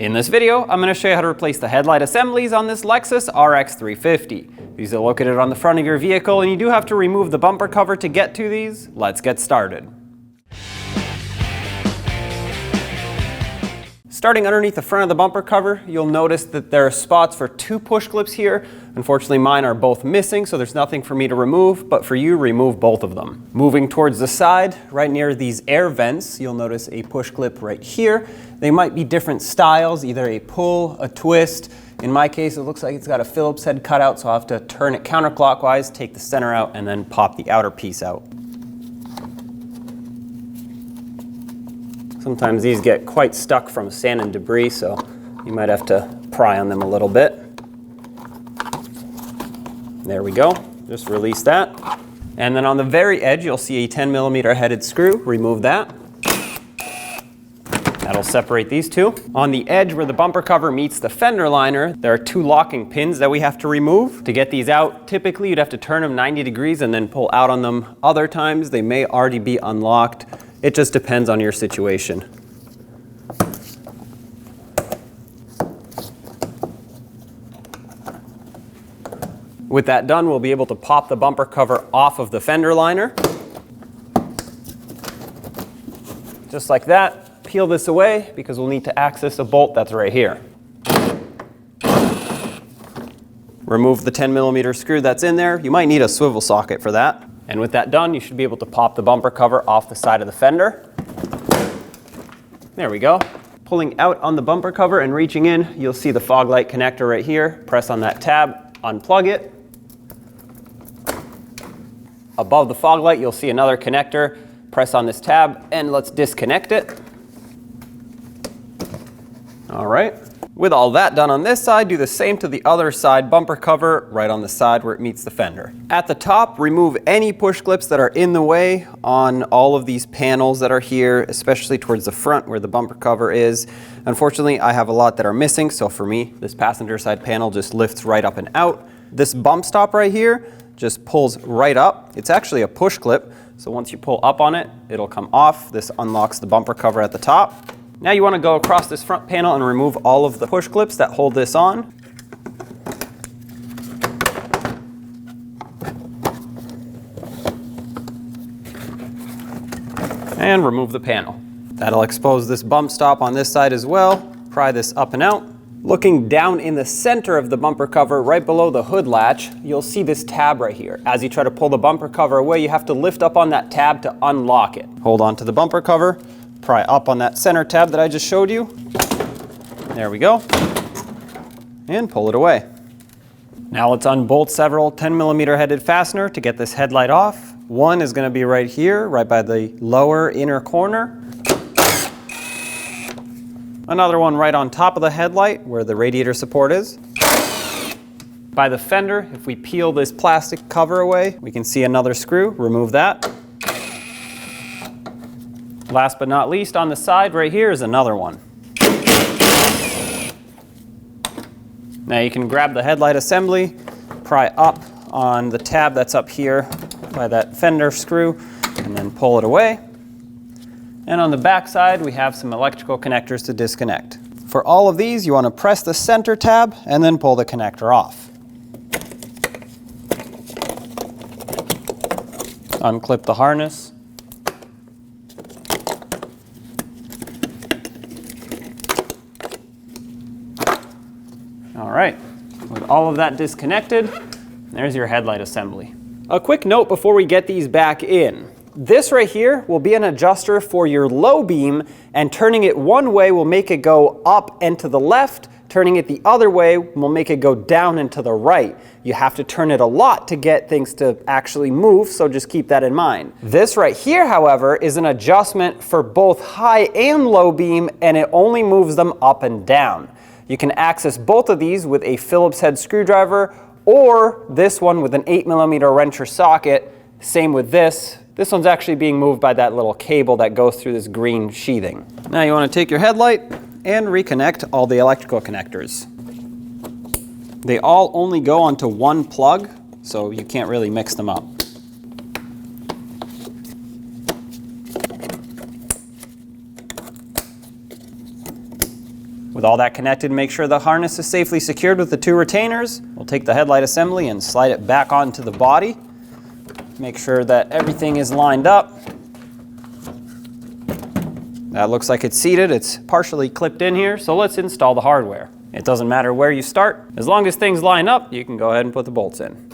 In this video, I'm going to show you how to replace the headlight assemblies on this Lexus RX350. These are located on the front of your vehicle, and you do have to remove the bumper cover to get to these. Let's get started. Starting underneath the front of the bumper cover, you'll notice that there are spots for 2 push clips here. Unfortunately, mine are both missing, so there's nothing for me to remove, but for you, remove both of them. Moving towards the side, right near these air vents, you'll notice a push clip right here. They might be different styles, either a pull, a twist. In my case, it looks like it's got a Phillips head cut out, so I'll have to turn it counterclockwise, take the center out, and then pop the outer piece out. Sometimes these get quite stuck from sand and debris, so you might have to pry on them a little bit. There we go, just release that. And then on the very edge, you'll see a 10mm headed screw. Remove that. That'll separate these two. On the edge where the bumper cover meets the fender liner, there are 2 locking pins that we have to remove. To get these out, typically you'd have to turn them 90 degrees and then pull out on them. Other times, they may already be unlocked. It just depends on your situation. With that done, we'll be able to pop the bumper cover off of the fender liner. Just like that. Peel this away because we'll need to access a bolt that's right here. Remove the 10mm screw that's in there. You might need a swivel socket for that. And with that done, you should be able to pop the bumper cover off the side of the fender. There we go. Pulling out on the bumper cover and reaching in, you'll see the fog light connector right here. Press on that tab, unplug it. Above the fog light, you'll see another connector. Press on this tab and let's disconnect it. All right. With all that done on this side, do the same to the other side bumper cover right on the side where it meets the fender. At the top, remove any push clips that are in the way on all of these panels that are here, especially towards the front where the bumper cover is. Unfortunately, I have a lot that are missing, so for me, this passenger side panel just lifts right up and out. This bump stop right here just pulls right up. It's actually a push clip, so once you pull up on it, it'll come off. This unlocks the bumper cover at the top. Now you want to go across this front panel and remove all of the push clips that hold this on. And remove the panel. That'll expose this bump stop on this side as well. Pry this up and out. Looking down in the center of the bumper cover, right below the hood latch, you'll see this tab right here. As you try to pull the bumper cover away, you have to lift up on that tab to unlock it. Hold on to the bumper cover. Pry up on that center tab that I just showed you. There we go. And pull it away. Now let's unbolt several 10mm headed fastener to get this headlight off. One is going to be right here, right by the lower inner corner. Another one right on top of the headlight where the radiator support is. By the fender, if we peel this plastic cover away, we can see another screw. Remove that. Last but not least, on the side right here is another one. Now you can grab the headlight assembly, pry up on the tab that's up here by that fender screw, and then pull it away. And on the back side, we have some electrical connectors to disconnect. For all of these, you want to press the center tab and then pull the connector off. Unclip the harness. All right, with all of that disconnected, there's your headlight assembly. A quick note before we get these back in. This right here will be an adjuster for your low beam, and turning it one way will make it go up and to the left. Turning it the other way will make it go down and to the right. You have to turn it a lot to get things to actually move, so just keep that in mind. This right here, however, is an adjustment for both high and low beam, and it only moves them up and down. You can access both of these with a Phillips head screwdriver or this one with an 8mm wrench or socket. Same with this. This one's actually being moved by that little cable that goes through this green sheathing. Now you want to take your headlight and reconnect all the electrical connectors. They all only go onto one plug, so you can't really mix them up. With all that connected, make sure the harness is safely secured with the 2 retainers. We'll take the headlight assembly and slide it back onto the body. Make sure that everything is lined up. That looks like it's seated. It's partially clipped in here, so let's install the hardware. It doesn't matter where you start. As long as things line up, you can go ahead and put the bolts in.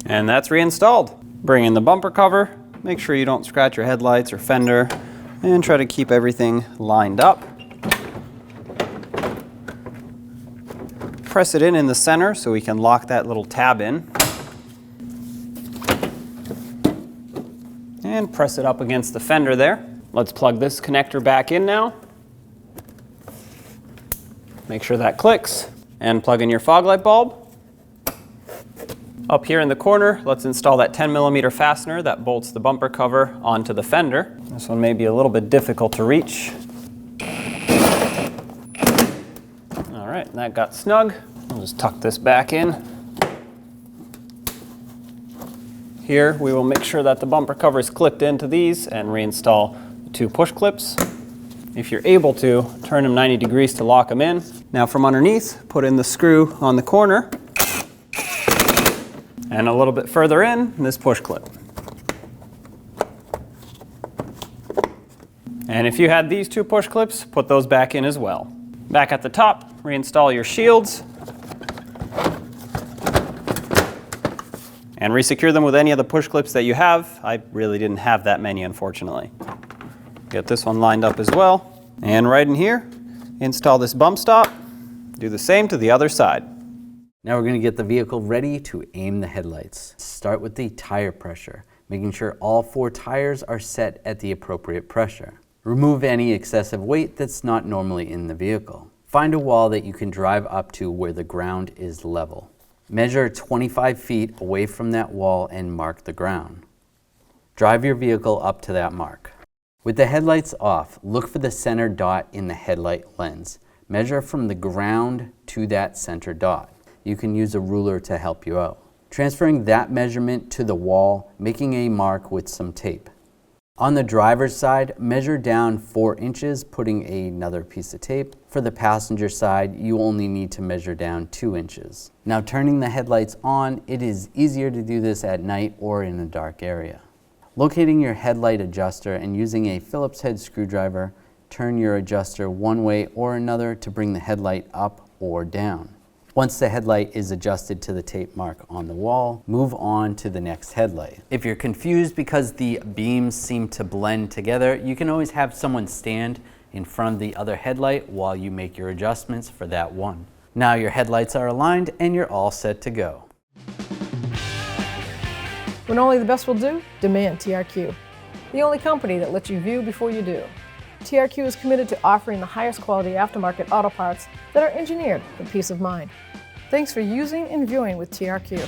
And that's reinstalled. Bring in the bumper cover. Make sure you don't scratch your headlights or fender, and try to keep everything lined up. Press it in the center so we can lock that little tab in. And press it up against the fender there. Let's plug this connector back in now. Make sure that clicks. And plug in your fog light bulb. Up here in the corner, let's install that 10mm fastener that bolts the bumper cover onto the fender. This one may be a little bit difficult to reach. All right, that got snug. I'll just tuck this back in. Here, we will make sure that the bumper cover is clipped into these and reinstall the 2 push clips. If you're able to, turn them 90 degrees to lock them in. Now from underneath, put in the screw on the corner. And a little bit further in, this push clip. And if you had these 2 push clips, put those back in as well. Back at the top, reinstall your shields. And resecure them with any of the push clips that you have. I really didn't have that many, unfortunately. Get this one lined up as well. And right in here, install this bump stop. Do the same to the other side. Now we're going to get the vehicle ready to aim the headlights. Start with the tire pressure, making sure all 4 tires are set at the appropriate pressure. Remove any excessive weight that's not normally in the vehicle. Find a wall that you can drive up to where the ground is level. Measure 25 feet away from that wall and mark the ground. Drive your vehicle up to that mark. With the headlights off, look for the center dot in the headlight lens. Measure from the ground to that center dot. You can use a ruler to help you out. Transferring that measurement to the wall, making a mark with some tape. On the driver's side, measure down 4 inches, putting another piece of tape. For the passenger side, you only need to measure down 2 inches. Now turning the headlights on, it is easier to do this at night or in a dark area. Locating your headlight adjuster and using a Phillips head screwdriver, turn your adjuster one way or another to bring the headlight up or down. Once the headlight is adjusted to the tape mark on the wall, move on to the next headlight. If you're confused because the beams seem to blend together, you can always have someone stand in front of the other headlight while you make your adjustments for that one. Now your headlights are aligned and you're all set to go. When only the best will do, demand TRQ. The only company that lets you view before you do. TRQ is committed to offering the highest quality aftermarket auto parts that are engineered for peace of mind. Thanks for using and viewing with TRQ.